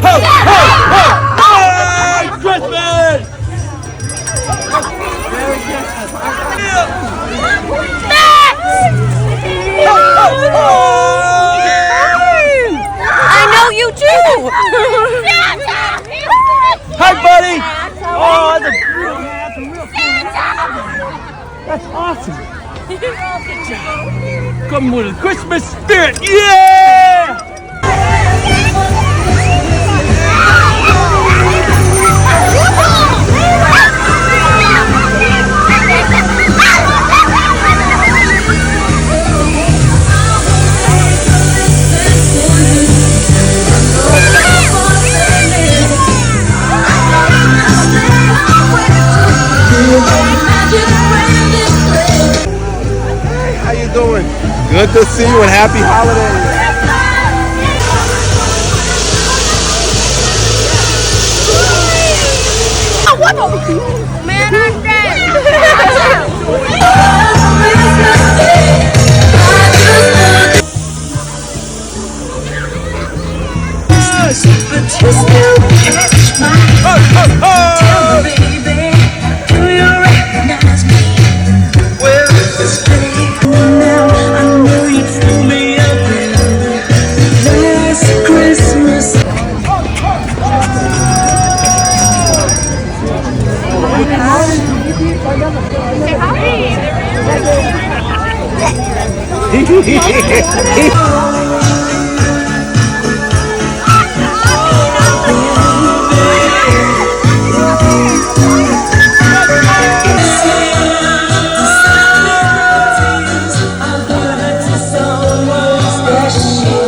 Merry Christmas! I know you too! Hi, buddy! Oh, that's a real That's awesome! Come with the Christmas spirit! Yeah! How you doing? Good to see you and happy holidays. Man, I'm dead. But you still catch my eye. Tell me, baby, do you recognize me? Where is this place? Now I know you threw me up in last Christmas. Special.